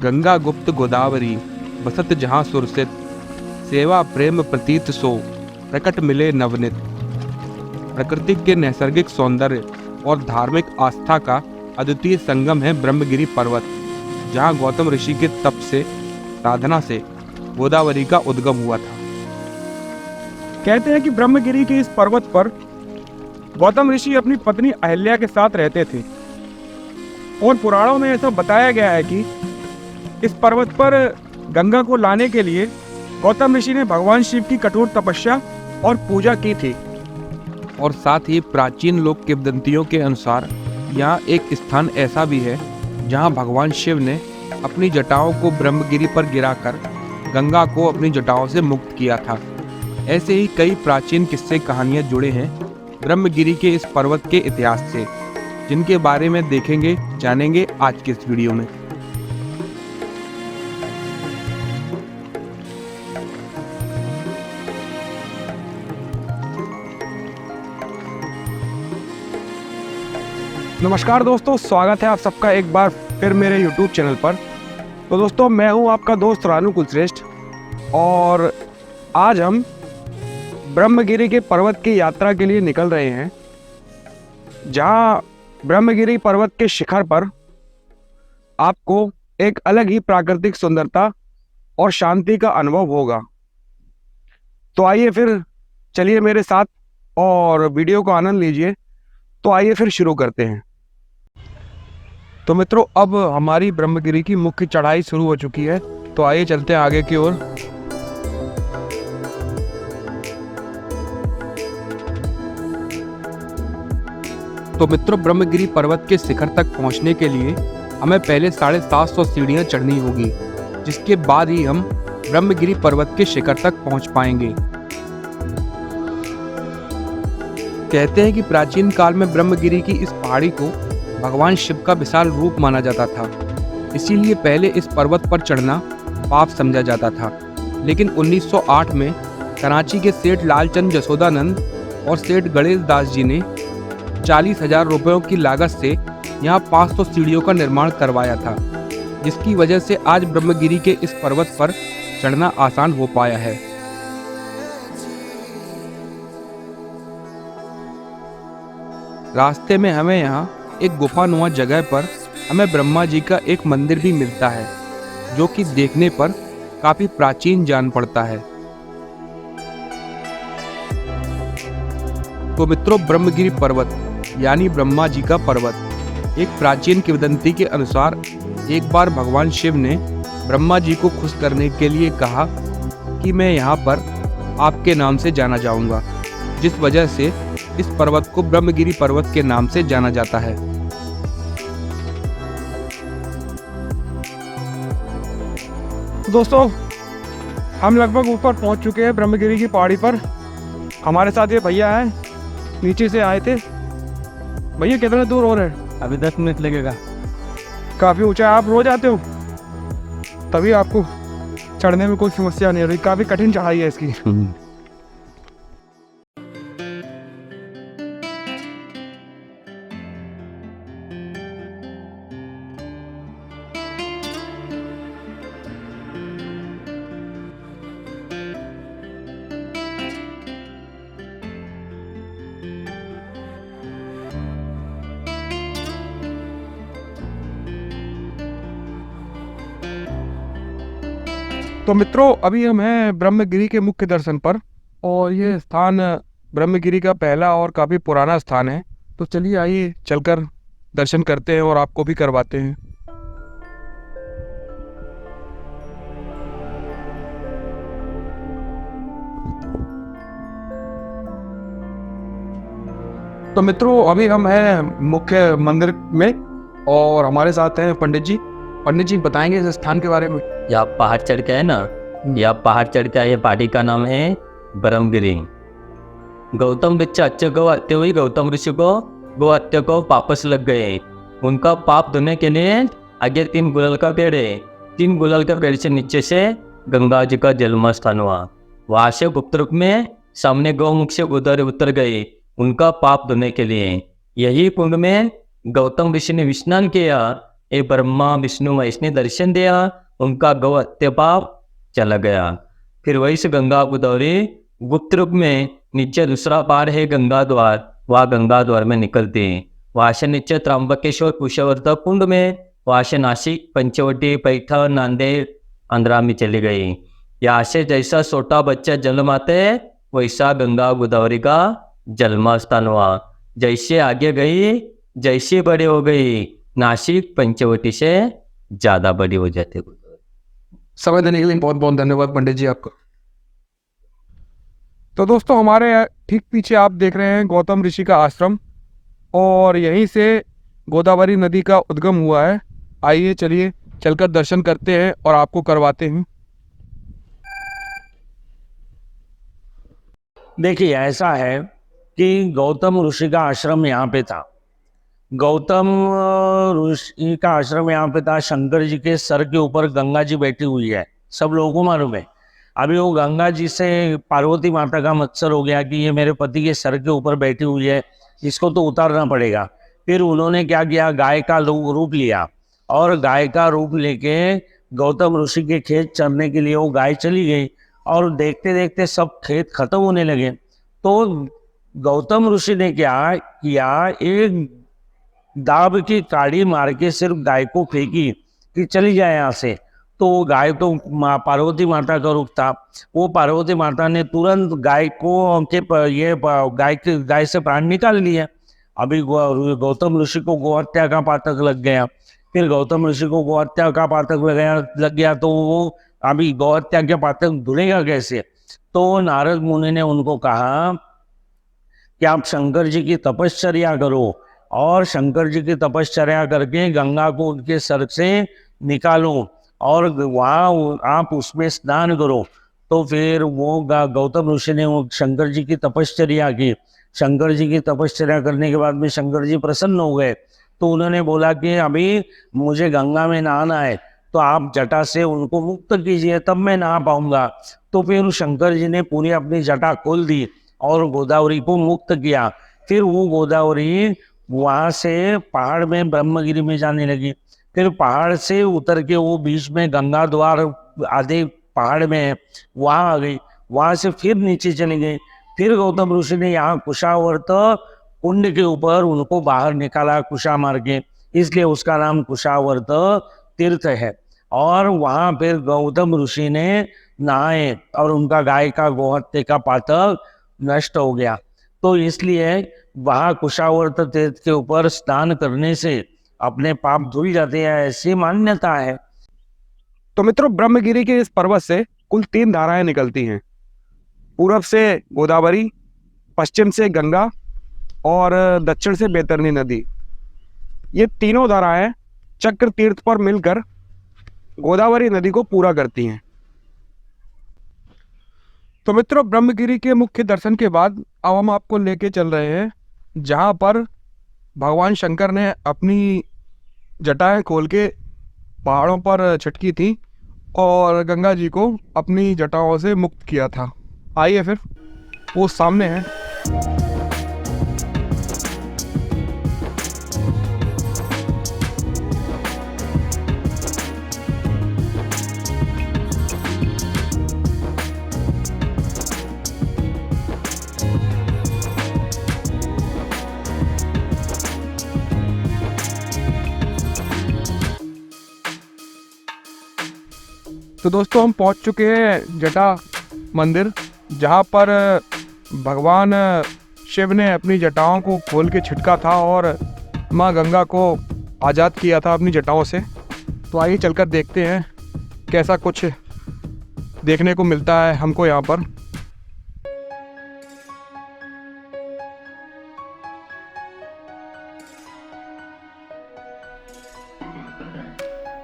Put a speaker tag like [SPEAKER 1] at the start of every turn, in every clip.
[SPEAKER 1] गंगा गुप्त गोदावरी बसत जहाँ सुरसित, सेवा प्रेम प्रतीत सो प्रकट मिले नवनित। प्रकृति के नैसर्गिक सौंदर्य और धार्मिक आस्था का अद्वितीय संगम है ब्रह्मगिरी पर्वत, जहाँ गौतम ऋषि के तप से साधना से गोदावरी का उद्गम हुआ था।
[SPEAKER 2] कहते हैं कि ब्रह्मगिरी के इस पर्वत पर गौतम ऋषि अपनी पत्नी अहिल्या के साथ रहते थे और पुराणों में ऐसा बताया गया है कि इस पर्वत पर गंगा को लाने के लिए गौतम ऋषि ने भगवान शिव की कठोर तपस्या और पूजा की थी।
[SPEAKER 1] और साथ ही प्राचीन लोक किंवदंतियों के अनुसार यहाँ एक स्थान ऐसा भी है जहाँ भगवान शिव ने अपनी जटाओं को ब्रह्मगिरी पर गिराकर गंगा को अपनी जटाओं से मुक्त किया था। ऐसे ही कई प्राचीन किस्से कहानियाँ जुड़े हैं ब्रह्मगिरी के इस पर्वत के इतिहास से, जिनके बारे में देखेंगे जानेंगे आज के इस वीडियो में।
[SPEAKER 2] नमस्कार दोस्तों, स्वागत है आप सबका एक बार फिर मेरे YouTube चैनल पर। तो दोस्तों, मैं हूं आपका दोस्त रानू कुलश्रेष्ठ और आज हम ब्रह्मगिरी के पर्वत की यात्रा के लिए निकल रहे हैं, जहां ब्रह्मगिरी पर्वत के शिखर पर आपको एक अलग ही प्राकृतिक सुंदरता और शांति का अनुभव होगा। तो आइए फिर चलिए मेरे साथ और वीडियो को आनंद लीजिए। तो आइए फिर शुरू करते हैं। तो मित्रों, अब हमारी ब्रह्मगिरी की मुख्य चढ़ाई शुरू हो चुकी है, तो आइए चलते हैं आगे की ओर।
[SPEAKER 1] तो मित्रों, ब्रह्मगिरी पर्वत के शिखर तक पहुंचने के लिए हमें पहले 750 सीढ़ियां चढ़नी होगी, जिसके बाद ही हम ब्रह्मगिरी पर्वत के शिखर तक पहुंच पाएंगे। कहते हैं कि प्राचीन काल में ब्रह्मगिरी की इस पहाड़ी को भगवान शिव का विशाल रूप माना जाता था, इसीलिए पहले इस पर्वत पर चढ़ना पाप समझा जाता था। लेकिन 1908 में कराची के सेठ लालचंद जसोदानंद और सेठ गणेश दास जी ने 40,000 रुपयों की लागत से यहाँ 500 सीढ़ियों का निर्माण करवाया था, जिसकी वजह से आज ब्रह्मगिरी के इस पर्वत पर चढ़ना आसान हो पाया है। रास्ते में हमें यहाँ एक गुफानुमा जगह पर हमें ब्रह्मा जी का एक मंदिर भी मिलता है, जो कि देखने पर काफी प्राचीन जान पड़ता है। तो मित्रों, ब्रह्मगिरी पर्वत यानी ब्रह्मा जी का पर्वत, एक प्राचीन किंवदंती के अनुसार एक बार भगवान शिव ने ब्रह्मा जी को खुश करने के लिए कहा कि मैं यहाँ पर आपके नाम से जाना जाऊंगा, जिस वजह से इस पर्वत को ब्रह्मगिरी पर्वत के नाम से जाना जाता है।
[SPEAKER 2] दोस्तों, हम लगभग ऊपर पहुंच चुके हैं ब्रह्मगिरी की पहाड़ी पर। हमारे साथ ये भैया हैं, नीचे से आए थे। भैया कितना दूर हो रहे हैं?
[SPEAKER 3] अभी 10 मिनट लगेगा।
[SPEAKER 2] काफ़ी ऊंचा है। आप रोज आते हो? तभी आपको चढ़ने में कोई समस्या नहीं हो रही। काफ़ी कठिन चढ़ाई है इसकी। तो मित्रों, अभी हम हैं ब्रह्मगिरी के मुख्य दर्शन पर और ये स्थान ब्रह्मगिरी का पहला और काफ़ी पुराना स्थान है। तो चलिए आइए चलकर दर्शन करते हैं और आपको भी करवाते हैं। तो मित्रों, अभी हम हैं मुख्य मंदिर में और हमारे साथ हैं पंडित जी। पंडित जी बताएंगे इस स्थान के बारे में।
[SPEAKER 3] यहाँ पहाड़ चढ़ के है ना, यहाँ पहाड़ चढ़ के ये पहाड़ी का नाम है ब्रह्मगिरी। गौतम ऋषि हत्या को हत्या हुई, गौतम ऋषि को गो हत्या को वापस लग गए। उनका पाप धोने के लिए आगे 3 गुलाल का पेड़ है। 3 गुलाल का पेड़ से नीचे से गंगा जी का जन्म स्थान हुआ। वहाँ से गुप्त रूप में सामने गौमुख से गोदावरी उतर गए उनका पाप धोने के लिए। यही कुंड में गौतम ऋषि ने स्नान किया। ये ब्रह्मा विष्णु महेश ने दर्शन दिया, उनका गौ हत्या पाप चला गया। फिर वही से गंगा गोदावरी गुप्त रूप में नीचे दूसरा पार है गंगा द्वार, वह गंगा द्वार में निकलती है। वहाँ से नीचे त्रंबकेश्वर कुशवर्धक कुंड में, वहाँ से नासिक पंचवटी पैठण नांदेड़ आंध्रा में चली गई। यहाँ से जैसा छोटा बच्चा जन्म आते है वैसा गंगा गोदावरी का जन्म स्थान हुआ। जैसे आगे गई जैसे बड़ी हो गई, नासिक पंचवटी से ज्यादा बड़ी हो जाती है।
[SPEAKER 1] समय देने के लिए बहुत बहुत धन्यवाद पंडित जी आपका।
[SPEAKER 2] तो दोस्तों हमारे ठीक पीछे आप देख रहे हैं गौतम ऋषि का आश्रम, और यहीं से गोदावरी नदी का उद्गम हुआ है। आइए चलिए चलकर दर्शन करते हैं और आपको करवाते हैं।
[SPEAKER 4] देखिए ऐसा है कि गौतम ऋषि का आश्रम यहाँ पे था। गौतम ऋषि का आश्रम यहाँ पे था। शंकर जी के सर के ऊपर गंगा जी बैठी हुई है, सब लोगों को मालूम है। अभी वो गंगा जी से पार्वती माता का मत्सर हो गया कि ये मेरे पति के सर के ऊपर बैठी हुई है, इसको तो उतारना पड़ेगा। फिर उन्होंने क्या किया, गाय का रूप लिया, और गाय का रूप लेके गौतम ऋषि के खेत चरने के लिए वो गाय चली गई, और देखते देखते सब खेत खत्म होने लगे। तो गौतम ऋषि ने क्या किया, एक दाब की काड़ी मार के सिर्फ गाय को फेंकी कि चली जाए यहाँ से। तो गाय तो पार्वती माता का रूप था। वो पार्वती माता ने तुरंत गाय को गाय से प्राण निकाल लिया। अभी गौतम ऋषि को गोहत्या का पातक लग गया। फिर गौतम ऋषि को गोहत्या का पातक लग गया तो वो अभी गोहत्या के पातक धुलेगा कैसे। तो नारद मुनि ने उनको कहा कि आप शंकर जी की तपश्चर्या करो, और शंकर जी की तपश्चर्या करके गंगा को उनके सर से निकालो, और वहाँ आप उसमें स्नान करो। तो फिर वो गौतम ऋषि ने वो शंकर जी की तपश्चर्या की। शंकर जी की तपश्चर्या करने के बाद में शंकर जी प्रसन्न हो गए। तो उन्होंने बोला कि अभी मुझे गंगा में नहाना है, तो आप जटा से उनको मुक्त कीजिए, तब मैं नहा पाऊंगा। तो फिर शंकर जी ने पूरी अपनी जटा खोल दी और गोदावरी को मुक्त किया। फिर वो गोदावरी वहाँ से पहाड़ में ब्रह्मगिरी में जाने लगी। फिर पहाड़ से उतर के वो बीच में गंगा द्वार आधे पहाड़ में है, वहाँ आ गई। वहाँ से फिर नीचे चली गई। फिर गौतम ऋषि ने यहाँ कुशावर्त कुंड के ऊपर उनको बाहर निकाला कुशा मार के, इसलिए उसका नाम कुशावर्त तीर्थ है। और वहाँ फिर गौतम ऋषि ने नहाए और उनका गाय का गोहत्या का पातक नष्ट हो गया। तो इसलिए वहाँ कुशावर्त तीर्थ के ऊपर स्नान करने से अपने पाप धुल जाते हैं, ऐसी मान्यता है।
[SPEAKER 2] तो मित्रों ब्रह्मगिरी के इस पर्वत से कुल 3 धाराएं निकलती हैं। पूरब से गोदावरी, पश्चिम से गंगा और दक्षिण से बैतरणी नदी। ये तीनों धाराएं चक्र तीर्थ पर मिलकर गोदावरी नदी को पूरा करती हैं। तो मित्रों ब्रह्मगिरी के मुख्य दर्शन के बाद अब हम आपको लेके चल रहे हैं जहाँ पर भगवान शंकर ने अपनी जटाएं खोल के पहाड़ों पर छिटकी थी और गंगा जी को अपनी जटाओं से मुक्त किया था। आइए फिर वो सामने है। तो दोस्तों हम पहुंच चुके हैं जटा मंदिर, जहां पर भगवान शिव ने अपनी जटाओं को खोल के छिटका था और माँ गंगा को आज़ाद किया था अपनी जटाओं से। तो आइए चलकर देखते हैं कैसा कुछ देखने को मिलता है हमको यहाँ पर।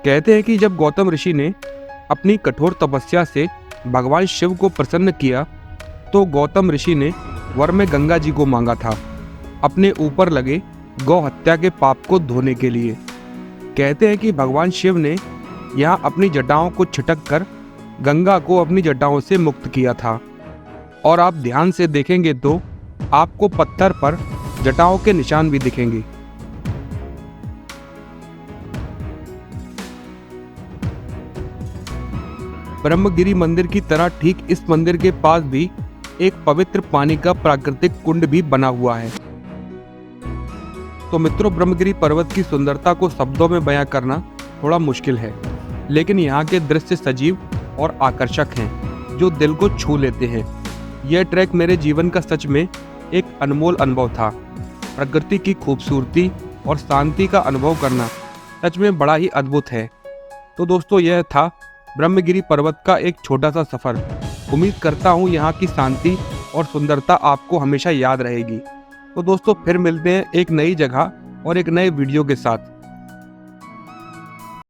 [SPEAKER 2] कहते हैं कि जब गौतम ऋषि ने अपनी कठोर तपस्या से भगवान शिव को प्रसन्न किया तो गौतम ऋषि ने वर में गंगा जी को मांगा था अपने ऊपर लगे गौ हत्या के पाप को धोने के लिए। कहते हैं कि भगवान शिव ने यहाँ अपनी जटाओं को छिटक कर गंगा को अपनी जटाओं से मुक्त किया था। और आप ध्यान से देखेंगे तो आपको पत्थर पर जटाओं के निशान भी दिखेंगे।
[SPEAKER 1] ब्रह्मगिरी मंदिर की तरह ठीक इस मंदिर के पास भी एक पवित्र पानी का प्राकृतिक कुंड भी बना हुआ है। तो मित्रों, ब्रह्मगिरी पर्वत की सुंदरता को शब्दों में बयां करना थोड़ा मुश्किल है, लेकिन यहाँ के दृश्य सजीव और आकर्षक हैं जो दिल को छू लेते हैं। यह ट्रैक मेरे जीवन का सच में एक अनमोल अनुभव था। प्रकृति की खूबसूरती और शांति का अनुभव करना सच में बड़ा ही अद्भुत है। तो दोस्तों, यह था ब्रह्मगिरी पर्वत का एक छोटा सा सफ़र। उम्मीद करता हूँ यहाँ की शांति और सुंदरता आपको हमेशा याद रहेगी। तो दोस्तों, फिर मिलते हैं एक नई जगह और एक नए वीडियो के साथ।